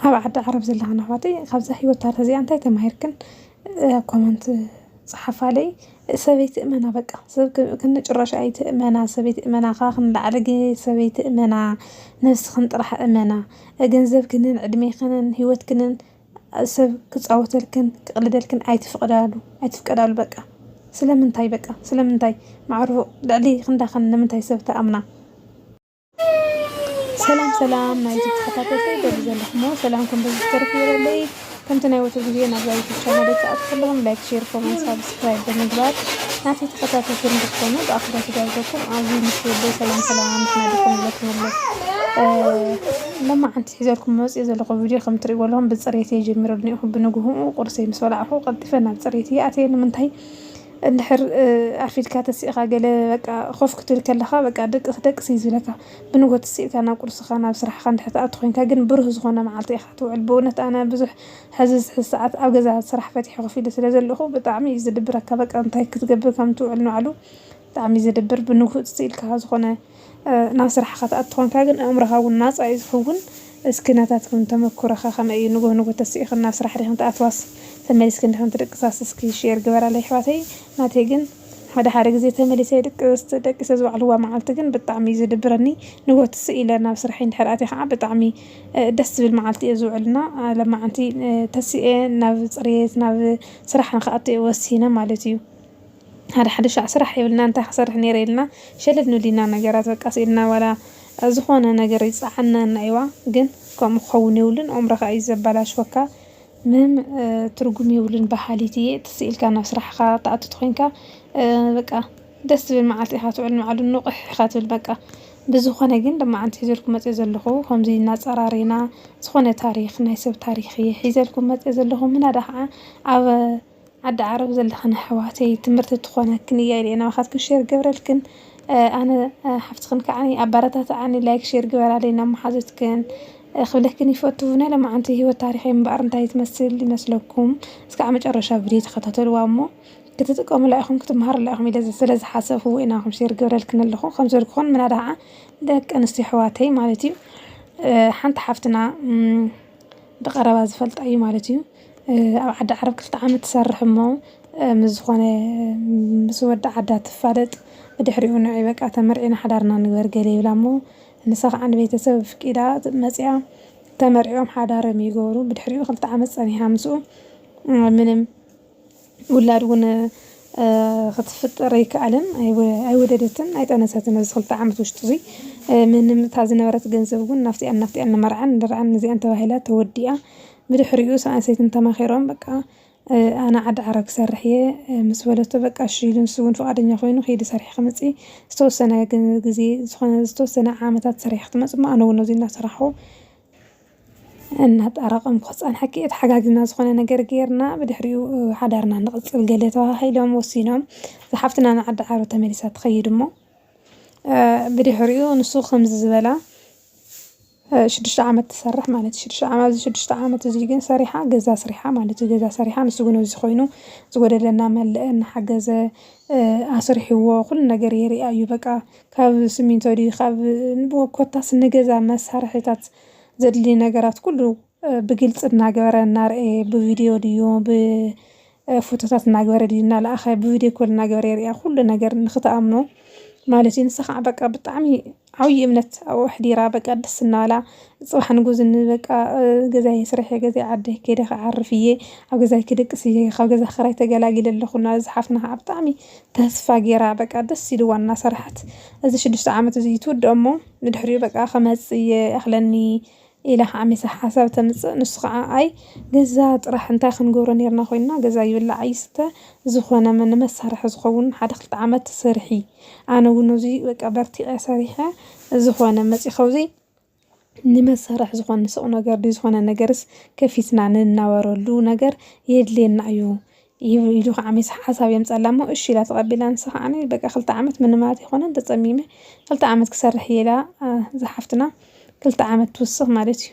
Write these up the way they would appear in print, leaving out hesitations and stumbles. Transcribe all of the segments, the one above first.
ኣብ ዓዲ ዓረብ ዘለኻና ኣሕዋተይ ካብዛ ሂወት ታሪክ እዚኣ እንታይ ተማሂርክን ኮመንት ፀሓፋለይ። ሰበይቲ እመና በቃ ሰብ ክንጭራሽ ኣይትእመና ሰበይቲ እመና ክንላዕለ ሰበይቲ እመና ነፍስክን ጥራሕ እመና ገንዘብ ክንን ዕድሜ ክንን ሂወት ክንን ሰብ ክፃወተልክን ክቅልደልክን ኣይትፍቀዳሉ በቃ ስለምንታይ በቃ ስለምንታይ ማዕርፎ ልዕሊ ክንዳኸን ንምንታይ ሰብ ተኣምና ሰላም ናይ ተከታተልቲ ደል ዘለኹሞ ሰላምኩም ብዝተረፍ ይረለይ ከምቲ ናይ ወተ ቪድዮ ናብ ዩቲዩብ ቻናል ተኣትፈለኹም ላይክ ሼር ኮሜንት ሳብስክራይብ ብምግባር ናቲ ተከታተልቲ እንድትኮኑ ብኣክብሮት ጋብዘኩም ኣብዚ ምስሊ ሰላም ናዲኩም ለክምለት لما عند حزالكم موسي زلقوا فيديو خم تريوا لهم بتصريتي جميل اللي يحب نجوهم قرصي مسؤول عفو قد فينا بتصريتي أتين من تاي الحر عفيت كاتسي قال بقى خوف كتير كلها بقى دق سيزو لك بنقول تسي كان قرص خانة بصراحة خان حتى أدخل كأجن برهز خانة مع طيحته والبونة أنا بزح حزز ساعات أو جزء صراحة فاتح غفيدة سلازل له بطعمي يزدبر كبك أنت هيك تجبر كم توعلنو علو طعمي يزدبر بنقول تسي كهذا خانة ناس راح خاطئات تكون كأجن أمرها والناس عايز يخون اسكناتاتكم تمكر خا ما نجو تسيخ الناس راح ريحن تأتواس تمليس كنت هم ترك قصاص سكي شير جبر على حواتي ناتجن هذا حرق زي تمليس يدك استدك سزوا على هو معلتجن بالطعمي زي دبرني نجو تسئل الناس راحين حرقاتي حاب بطعمي دست بالمعلتي يزوع لنا لما عندي تسئل ناف صريت ناف صراحة خاطئ وسينا مالتيو هذا حد شع صراحة يقولنا أنت صرح نيريلنا شلدنا لينا نجارات وقاسيلنا ولا زخونا نجار يصحنا نأيوا جن كم خون يولن عمرك عايز بلاش وكا من ترجم يولن بحالتي تسأل كان صراحة خاطئت تخينك بقى دست بالمعلتي هاتوعلن على النقح خاتل بقى بزخونا جن لما عند حزلكم ما تزلخو خمزي الناس قرارينا زخونا تاريخ نايسب تاريخي حزلكم ما تزلخو من هذا عد عرب زلخنا حواتي تمرت تخونا كنية لأنا أخذت شير قبرلكن أنا حفتخن كعني عبارتها عني لايك شير قبر علينا محاجتكن خليكني فوتونا لما عنتي هو التاريخي مبارنتها يتمثل لمثلكم اسكع مجرشة فيديو تخططوا وامو كتتقوم لأخهم كتمهر لأخهم إذا زلز حسب هو إنهم شير قبر لكن اللخون خمسة لكون من هذا داك أنستي حواتي مالتي حنت حفتنا دقرباز فلت أي مالتي عد عرب كلت عام تسرح مو مزخونة مسود عدات فادت بدحريون عيبك أتمرعين حدارنا نقدر قليل لامو نسخ عن بيت سبب كده مسيا تمرعيهم حدار ميجورو بدحريون خلت عام الثاني همسو من ولا دون خطفت ريك علم أي وددتن أي تناسات نزخ خلت عام توشتري من متازنا ورت جنزبون نفتي أن مرعن درعن زي أنت وهلا توديا بدحريون سأنسيت أنت ما خيرهم بقى أنا عد عرق سرحية مسؤولته بقى شيلن سون فقدني خوينو خيدي سرح خمسي ستو سنة جزي سخنا ستو سنة عامتات سرح خمس ما أنا ونزينا سرحو أن هاد أرقام خاص أنا حكيت حاجة سخنا نجر جيرنا بدحريو حضرنا نقص الجلتها هاي لهم وصينهم زحفتنا أنا عد عرق تمارسات خيدمو بدحريو نسو خمس زبالة شدشت عامة تسرح مالتي شدشت عامة تزيجين صريحة جزا صريحة مالتي جزا صريحة نسوقنا وزخوينو زود لنا ملأن حجز عصري هو كل نجاري أيو بقى كاب سمين توري كاب نبغى كوتاس نجزا مسحرحتات زد لي نجارات كله بقلت النجار النار بفيديو اليوم بفوتوات النجار دي نال آخر بفيديو كل نجاري كل نجار نخطأ أمنو مالتي نسخ بقى بطعمي عوي إمنت أو حديرة بقى دسنا لا صباح نجوز إن بقى جزاي سرح جزاي عده كده عرفيه أو جزاي كده قصية أو جزاي خريطة جلاجل اللي خلنا زحفنا بطعمي تهسفا جرا بقى دسي لوانا صرحت إذا شدشت عامة زي تود أمه ندحري بقى خمس أخلني إلى عميس حسب نسخة أي جزات راح نتاخن جورنيرنا خوينا جزاي ولا عيسته زخونا من مسرح زخون حدخلت عامة سرحي أنا ونوزي وقبرتي أسريحة زخونا مسي خوزي نمسرح زخون نسق نجار دي زخونا نجارس كيفيتنا ننورلو نجار يدلين عيو يلوخ عميس حسب يمسلمو إيش لا تقبلان نسخ عني بقى خلت عامة من ماتي خونا أنت تصميمه خلت عامة كسرحي لا زحفتنا خلت عامة توسخ مالتي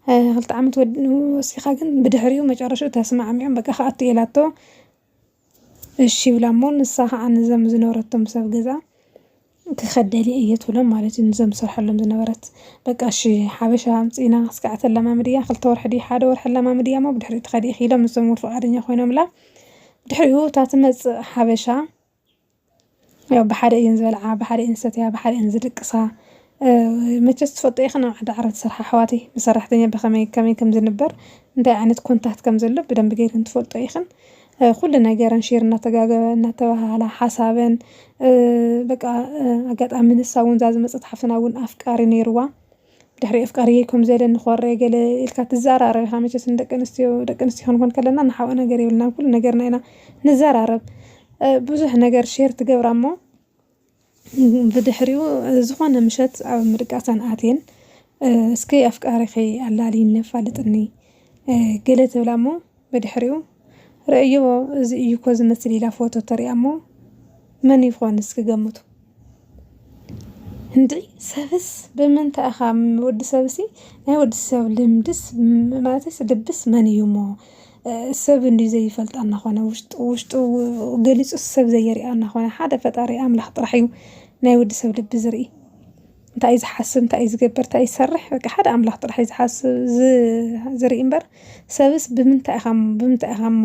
خلت عامة وسيخة جن بدحريو مجرشو تسمع عميهم بقى خاطي لاتو الشي ولامون الساعة عن زم زنورتهم سف جزا ክኸደሊ እየት ብሎም ማለት እዩ ንዞም ዝሰርሐሎም ዝነበረት በቃ እሺ ሓበሻ ኣምፂና ክስካዕተ ለማምድያ 2 ወርሒ ዲ 1 ወርሒ ለማምድያ ሞ ብድሕሪኡ ትኸዲ ኢሎም ንሶም ፈቃደኛ ኮይኖምላ ድሕሪኡ እታ ትመፅእ ሓበሻ ያው ብሓደ እየን ዝበልዓ ብሓደ እየን ዝሰትያ ብሓደ እየን ዝድቅሳ መቸስ ትፈልጦ ኢኽን ኣብ ዓዲ ዓረብ ዝሰርሓ ኣሕዋተይ ብሰራሕተኛ ብከመይ ከም ዝንበር እንታይ ዓይነት ኮንታክት ከም ዘሎ ብደንቢ ጌርክን ትፈልጦ ኢኽን ኩሉ ነገረን ሼር እናተባሃላ ሓሳበን በቃ ኣጋጣሚ ንሳ እውን እዛ ዝመፀት ሓፍትና እውን ኣፍቃሪ ነይርዋ ድሕሪ ኣፍቃሪ ከም ዘለኒ ኮረ ገለ ኢልካ ትዘራረብ ኢኻ መቸስ ደቂ ኣንስትዮ ክንኮን ከለና ንሓው ነገር ይብልና ኩሉ ነገርና ኢና ንዘራረብ ብዙሕ ነገር ሼር ትገብራ እሞ ብድሕሪኡ ዝኾነ ምሸት ኣብ ምድቃሳን ኣትየን እስኪ ኣፍቃሪኺ ኣላሊኒ ፋልጥኒ ገለ ትብላ እሞ ብድሕሪኡ ረእዮ እዚ እዩ እኮ ዝመስል ኢላ ፎቶ ተሪኣ እሞ መን ይኾን እስኪ ገምቱ እንዲ ሰብስ ብምንታይ ኢኻ ወዲ ሰብሲ ናይ ወዲ ሰብ ልምድስ ማለትስ ልብስ መን እዩ እሞ ሰብ እንዲ ዘይፈልጣና ኾነ ውሽጡ ገሊፁ ሰብ ዘየሪኣና ኾነ ሓደ ፈጣሪ ኣምላኽ ጥራሕ እዩ ናይ ወዲ ሰብ ልቢ ዝርኢ እንታይ ዝሓስብ እንታይ ዝገብር እንታይ ይሰርሕ በቃ ሓደ ኣምላኽ ጥራሕ ዝሓስብ ዝርኢ እምበር ሰብስ ብምንታይ ኢኻ እሞ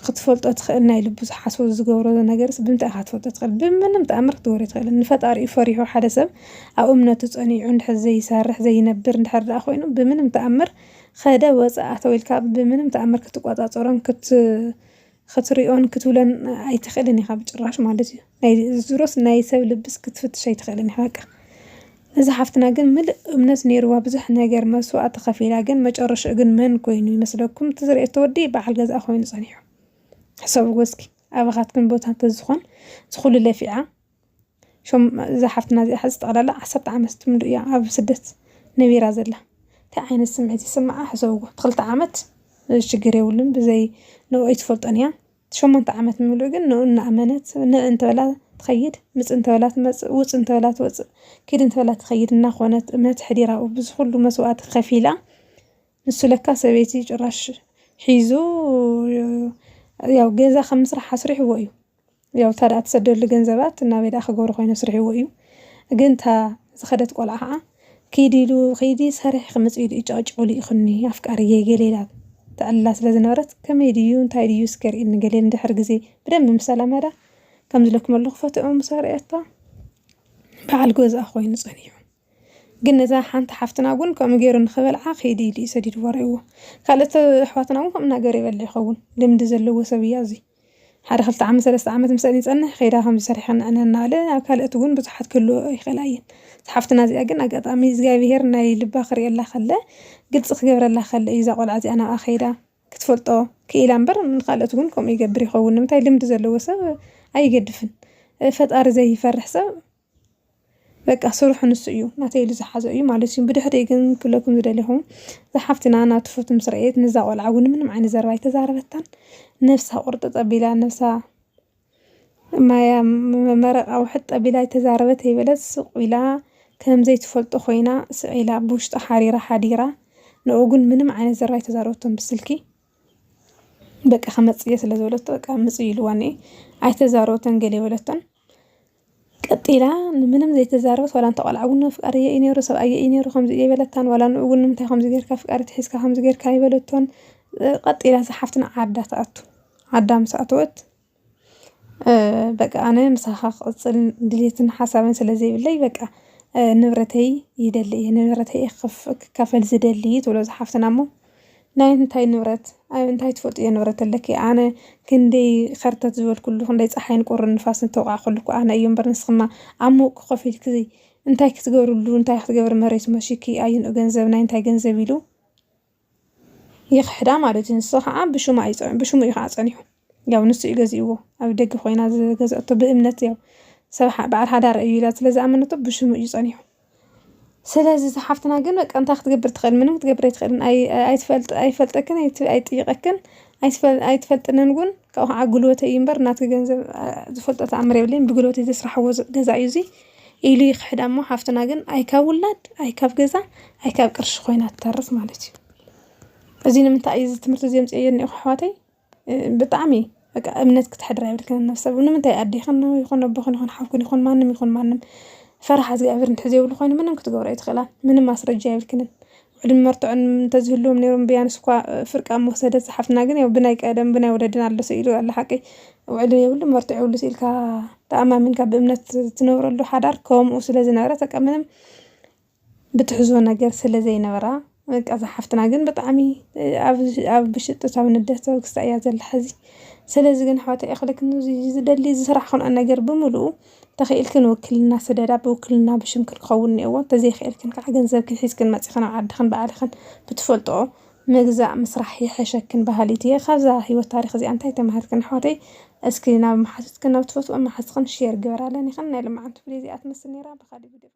ክትፈልጦ ትኽእል ናይ ልቡ ዝሓስቦ ዝገብሮ ነገርስ ብምንታይ ኢኻ ክትፈልጦ ትኽእል ብምንም ተኣምር ክትገብሮ ትኽእል ንፈጣሪ ፈሪሑ ሓደ ሰብ ኣብ እምነቱ ፀኒዑ እንድሕር ዘይሰርሕ ዘይነብር እንድሕር ደኣ ኮይኑ ብምንም ተኣምር ኸደ ወፃእ ተወልካ ብምንም ተኣምር ክትቆፃፀሮን ክትሪኦን ክትብለን ኣይትኽእልን ኢኻ ብጭራሽ ማለት እዩ ናይ ዝሮስ ናይ ሰብ ልብስ ክትፍትሽ ኣይትኽእልን ኢኻ በቃ እዛ ሓፍትና ግን ምልእ እምነት ነይርዋ ብዙሕ ነገር መስዋዕቲ ከፊላ ግን መጨረሻ ግን መን ኮይኑ ይመስለኩም ትዝሪእቶ ወዲ በዓል ገዛ ኮይኑ ፀኒሑ حساب وسكي أبغاتكم بوتان تزخون تدخلوا لفيعة شو زحفتنا زي حزت على لا حسبت عمست من رؤيا عب سدت نبي رازله تعين السمعتي سمعة حسوقه دخلت عمت الشجرة ولن بزي نوع يتفلت أنيا شو ما انت عمت من لوجن نقولنا أمانات انت ولا تخيد مس انت ولا وص انت ولا وص كده انت ولا تخيد الناخونات ما تحديرها وبزخل له مسوات خفيلة السلكة سبيتي جراش حيزو ያው ገዛ ከምስራሕ ሓስሪሕዎ እዩ ያው ታዲያ ትሰደሉ ገንዘባት እና ቤዳ ክገብሩ ኮይኑ ስሪሕዎ እዩ ግን ታ ዝኸደት ቆልዓ ከይዲ ሰሪሕ ክመፅ ኢሉ ይጫጭቁሉ ይኽኒ ኣፍቃሪየ ገሌላ ተዕላ ስለ ዝነበረት ከመይ ድዩ እንታይ ድዩ ስከሪ እንገሌል እንድሕር ግዜ ብደንብ ምሳላ መዳ ከም ዝለኩም ኣለኹ ፈትኦም ሰሪዕታ በዓል ገዛ ኮይኑ ፀኒሑ ግን እዛ ሓንቲ ሓፍትና እውን ከም ገይሩ ንኽበልዓ ከይዲ ኢሉ ሰዲድ ወረይዎ ካልኦት ኣሕዋትና እውን ከምና ገይሩ ይበልዕ ይኸውን ልምዲ ዘለዎ ሰብ እያ እዚ ሓደ 2 ዓመት 3 ዓመት ምሳሌ ይፀንሕ ከይዳ ከምዚ ሰሪሐን እናለ ኣብ ካልኦት እውን ብዙሓት ክህልዎ ይኽእላ እየን ሓፍትና እዚኣ ግን ኣጋጣሚ እግዚኣብሄር ናይ ልባ ክሪአላ ከለ ግልፂ ክገብረላ ከለ እዩ እዛ ቆልዓ እዚኣ ናብኣ ከይዳ ክትፈልጦ ክኢላ እምበር ንካልኦት እውን ከምኡ ይገብር ይኸውን ንምንታይ ልምዲ ዘለዎ ሰብ ኣይገድፍን ፈጣሪ ዘይፈርሕ ሰብ በቃ ስሩሕ ንሱ እዩ ናተይሉ ዝሓዘ እዩ ማለት እዩ ብድሕሪኡ ግን ክለኩም ዝደለኹም ዝሓፍትና ናቱ ፎቶ ምስ ረአየት ንዛ ቆልዓ እውን ምንም ዓይነት ዘረባ ኣይተዛረበታን ነፍሳ ቁርጥ ጠቢላ ነፍሳ ማያ መረቃ ውሕድ ጠቢላ ኣይተዛረበት ኣይበለት ስቕ ኢላ ከም ዘይትፈልጦ ኮይና ስዒላ ብውሽጢ ሓዲራ ንኡ ግን ምንም ዓይነት ዘረባ ኣይተዛረበቶም ብስልኪ በቃ ከመፅየ ስለ ዝበለቶ በቃ ምፅኡ ኢልዋኒ ኣይተዛረበተን ገለ ይበለቶን ቀጢላ ምንም ዘይተዛረበት ወላ እንተ ቆልዓ እውን ፍቃሪየ ኢነሩ ሰብኣየ ኢነሩ ከምዚ ይበለታን ወላ ንኡ እውን ምንታይ ከምዚ ጌርካ ፍቃሪ ትሒዝካ ከምዚ ጌርካ ይበለቶን ቀጢላ ዝሓፍትና ዓዳ ተኣቱ ዓዳ ምስ ኣተወት በቃ ኣነ ምሳኻ ክቕፅል ድሌትን ሓሳብን ስለዘይብለይ በቃ ንብረተይ ይደሊ እየ ንብረተይ ክካፈል ዝደሊ ትብሎ ዝሓፍትና እሞ ናይ እንታይ ንብረት እንታይ ትፈልጡ እየ ንብረት ኣለኪ ኣነ ክንደይ ኸርተት ዝበል ኩሉ ክንደይ ፀሓይን ቁርን ንፋስን ተውቃ ኩልኩ ኣነ እዩ እምበር ንስኽማ ዓሙቕ ክኸፍ ኢልክ እንታይ ክትገብርሉ እንታይ ክትገብር መሬት መሽኪ ኣይንኡ ገንዘብ ናይ እንታይ ገንዘብ ኢሉ ይኽሕዳ ማለት እዩ ንሱ ከዓ ብሽሙ እዩ ከዓ ፀኒሑ ያው ንሱ እዩ ገዚእዎ ኣብ ደገ ኮይና ዝገዝአቶ ብእምነት ያው ሰብ በዓል ሓዳር እዩ ኢላ ስለዝኣመነቶ ብሽሙ እዩ ፀኒሑ ስለዚ ዝሓፍትና ግን በቃ እንታይ ክትገብር ትኽእል ምንም ክትገብር ኣይትኽእልን ኣይፈልጠክን ኣይጥይቐክን ኣይትፈልጥንን እውን ካብኡ ከዓ ጉልበተይ እዩ እምበር ናቲ ገንዘብ ዝፈልጦ ተኣምር የብለይን ብጉልበተይ ዘስራሕዎ ገዛ እዩ እዚ ኢሉ ይኽሕዳ እሞ ሓፍትና ግን ኣይካብ ውላድ ኣይካብ ገዛ ኣይካብ ቅርሺ ኮይና ትተርፍ ማለት እዩ እዚ ንምንታይ እዩ እዚ ትምህርቲ እዚ የምፅእ እኒአኹ ኣሕዋተይ ብጣዕሚ በቃ እምነት ክትሕድራ ይብልክን ነፍሰብ ንምንታይ ኣዴኽን ይኹን ኣቦኽን ይኹን ሓውክን ይኹን ማንም ፈርሓ እግዚኣብሔር እንድሕር ዘይብሉ ኮይኑ ምንም ክትገብሮ ኣይትኽእላን ምንም ማስረጃ የብልክንን ውዕልን መርትዖን እንተዝህልዎም ነይሮም ቢያንስ እኳ ፍርቃ ምወሰደት ሓፍትና ግን ያው ብናይ ቀደም ብናይ ወለድና ኣሎ ኢሉ ኣላ ሓቂ ውዕል የብሉ መርትዖ የብሉ ኢልካ ተኣማሚንካ ብእምነት ትነብረሉ ሓዳር ከምኡ ስለ ዝነበረ በቃ ምንም ብትሕዞ ነገር ስለ ዘይነበራ በቃ እዛ ሓፍትና ግን ብጣዕሚ ኣብ ብሽጥታዊ ንደት ክስታ እያ ዘላ ሕዚ ስለዚ ግን ኣሕዋተይ እኽልክን ዝደሊ ዝስራሕክን ነገር ብምሉኡ ተኽኢልክን ውክልና ስደዳ ብውክልና ብሽምክን ክኸውን እኒአዎ እንተዘይኽኢልክን ከዓ ገንዘብክን ሒዝክን መፂኽን ኣብ ዓድኽን ባዕልኽን ብትፈልጥኦ ምግዛእ ምስራሕ ይሕሸክን ባህሊት እየ ካብዛ ሂወት ታሪክ እዚኣ እንታይ ተማሃርክን ኣሕዋተይ እስኪ ናብ መሓትትክን ናብ ትፈትዎ መሓትክን ሼር ግበራለን ይኽን ናይ ልምዓንቲ ፍልይ እዚኣ ትመስል ነይራ ብኻሊእ ቪድዮ